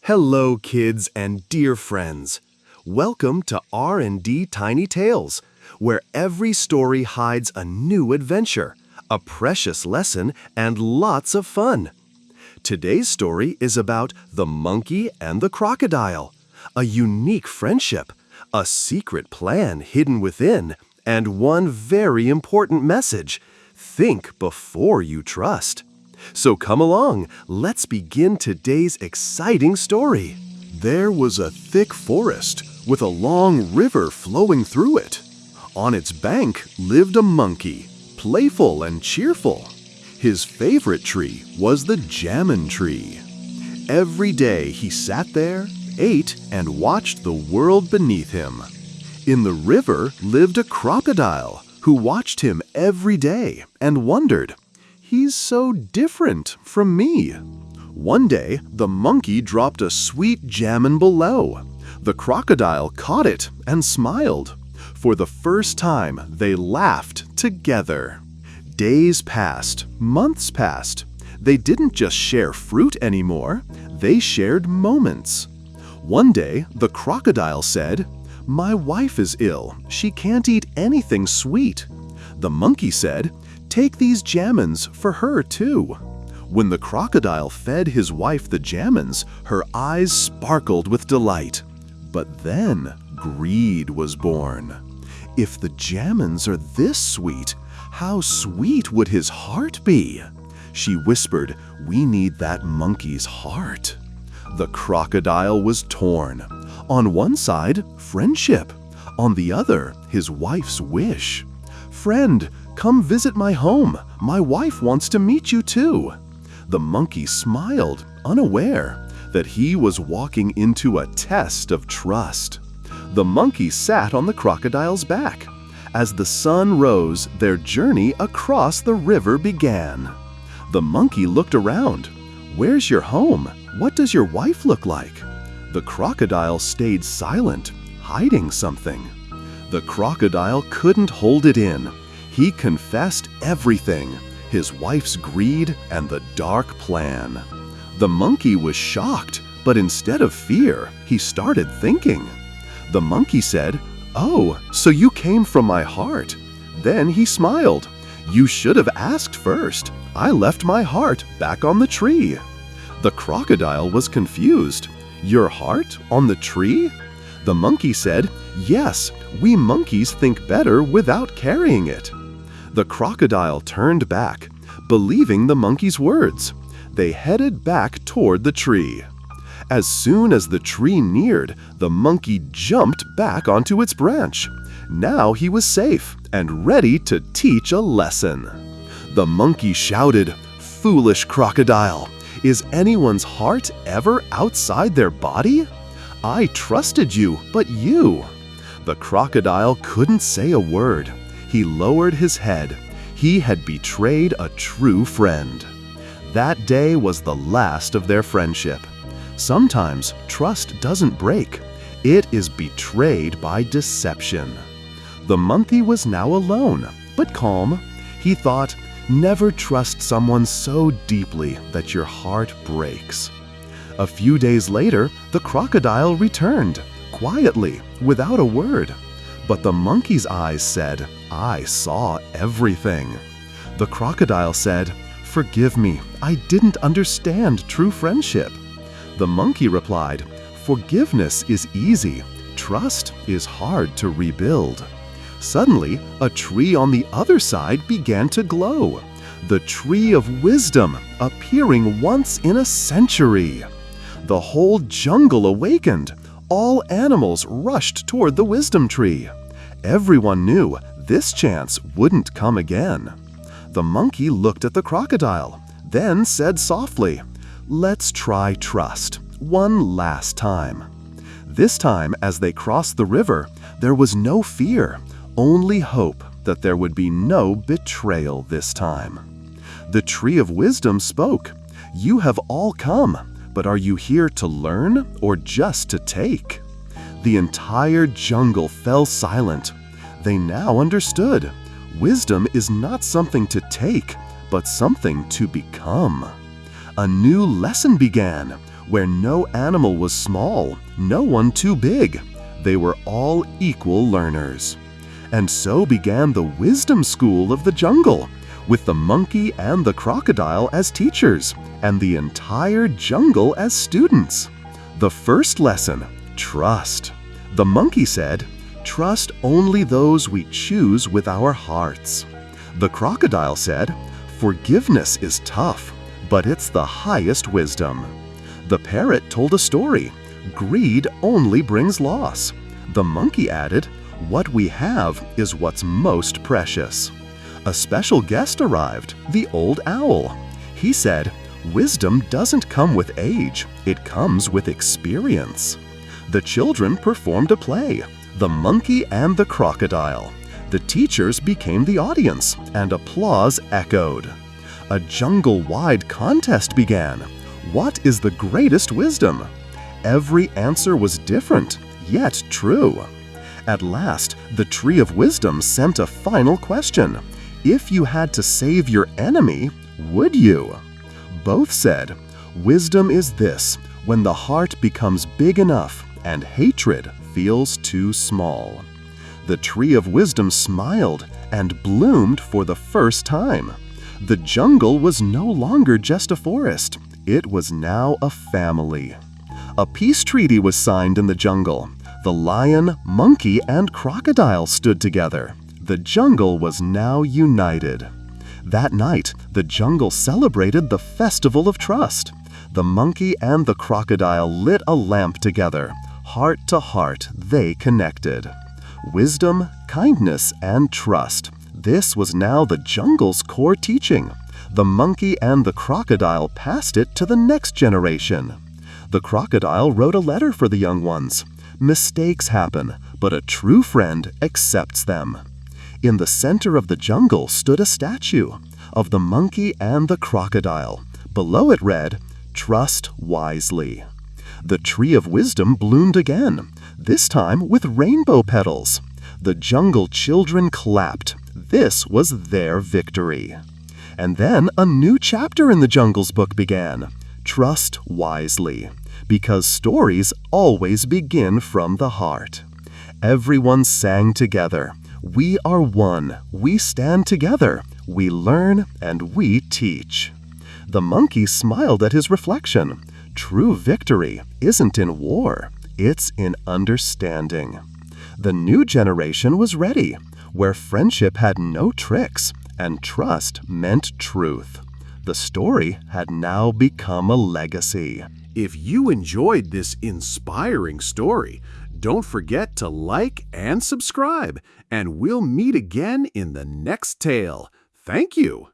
Hello, kids and dear friends. Welcome to R&D Tiny Tales, where every story hides a new adventure, a precious lesson, and lots of fun. Today's story is about the monkey and the crocodile, a unique friendship, a secret plan hidden within, and one very important message: think before you trust. So come along, let's begin today's exciting story. There was a thick forest with a long river flowing through it. On its bank lived a monkey, playful and cheerful. His favorite tree was the jamon tree. Every day he sat there, ate, and watched the world beneath him. In the river lived a crocodile who watched him every day and wondered, "He's so different from me." One day, the monkey dropped a sweet jamon below. The crocodile caught it and smiled. For the first time, they laughed together. Days passed, months passed. They didn't just share fruit anymore, they shared moments. One day, the crocodile said, "My wife is ill. She can't eat anything sweet." The monkey said, "Take these jamons for her too." When the crocodile fed his wife the jamons, her eyes sparkled with delight. But then greed was born. If the jamons are this sweet, how sweet would his heart be? She whispered, "We need that monkey's heart." The crocodile was torn. On one side, friendship. On the other, his wife's wish. "Friend, come visit my home. My wife wants to meet you too." The monkey smiled, unaware that he was walking into a test of trust. The monkey sat on the crocodile's back. As the sun rose, their journey across the river began. The monkey looked around. "Where's your home? What does your wife look like?" The crocodile stayed silent, hiding something. The crocodile couldn't hold it in. He confessed everything, his wife's greed and the dark plan. The monkey was shocked, but instead of fear, he started thinking. The monkey said, "Oh, so you came from my heart." Then he smiled. "You should have asked first. I left my heart back on the tree." The crocodile was confused. "Your heart on the tree?" The monkey said, "Yes, we monkeys think better without carrying it." The crocodile turned back, believing the monkey's words. They headed back toward the tree. As soon as the tree neared, the monkey jumped back onto its branch. Now he was safe and ready to teach a lesson. The monkey shouted, "Foolish crocodile! Is anyone's heart ever outside their body? I trusted you, but you." The crocodile couldn't say a word. He lowered his head. He had betrayed a true friend. That day was the last of their friendship. Sometimes trust doesn't break. It is betrayed by deception. The monkey was now alone, but calm. He thought, never trust someone so deeply that your heart breaks. A few days later, the crocodile returned, quietly, without a word. But the monkey's eyes said, "I saw everything." The crocodile said, "Forgive me, I didn't understand true friendship." The monkey replied, "Forgiveness is easy. Trust is hard to rebuild." Suddenly, a tree on the other side began to glow. The tree of wisdom, appearing once in a century. The whole jungle awakened. All animals rushed toward the wisdom tree. Everyone knew this chance wouldn't come again. The monkey looked at the crocodile, then said softly, "Let's try trust, one last time." This time, as they crossed the river, there was no fear, only hope that there would be no betrayal this time. The tree of wisdom spoke, "You have all come, but are you here to learn or just to take?" The entire jungle fell silent. They now understood. Wisdom is not something to take, but something to become. A new lesson began. where no animal was small, no one too big. They were all equal learners. And so began the wisdom school of the jungle, with the monkey and the crocodile as teachers, and the entire jungle as students. The first lesson, trust. The monkey said, "Trust only those we choose with our hearts." The crocodile said, "Forgiveness is tough, but it's the highest wisdom." The parrot told a story, "Greed only brings loss." The monkey added, "What we have is what's most precious." A special guest arrived, the old owl. He said, "Wisdom doesn't come with age, it comes with experience." The children performed a play, The Monkey and the Crocodile. The teachers became the audience, and applause echoed. A jungle-wide contest began. What is the greatest wisdom? Every answer was different, yet true. At last, the Tree of Wisdom sent a final question. If you had to save your enemy, would you? Both said, "Wisdom is this, when the heart becomes big enough and hatred feels too small." The Tree of Wisdom smiled and bloomed for the first time. The jungle was no longer just a forest. It was now a family. A peace treaty was signed in the jungle. The lion, monkey, and crocodile stood together. The jungle was now united. That night, the jungle celebrated the Festival of Trust. The monkey and the crocodile lit a lamp together. Heart to heart, they connected. Wisdom, kindness, and trust. This was now the jungle's core teaching. The monkey and the crocodile passed it to the next generation. The crocodile wrote a letter for the young ones. Mistakes happen, but a true friend accepts them. In the center of the jungle stood a statue of the monkey and the crocodile. Below it read, "Trust wisely." The Tree of Wisdom bloomed again, this time with rainbow petals. The jungle children clapped. This was their victory. And then a new chapter in the jungle's book began. Trust wisely, because stories always begin from the heart. Everyone sang together. We are one, we stand together, we learn and we teach. The monkey smiled at his reflection. True victory isn't in war, it's in understanding. The new generation was ready, where friendship had no tricks and trust meant truth. The story had now become a legacy. If you enjoyed this inspiring story, don't forget to like and subscribe, and we'll meet again in the next tale. Thank you.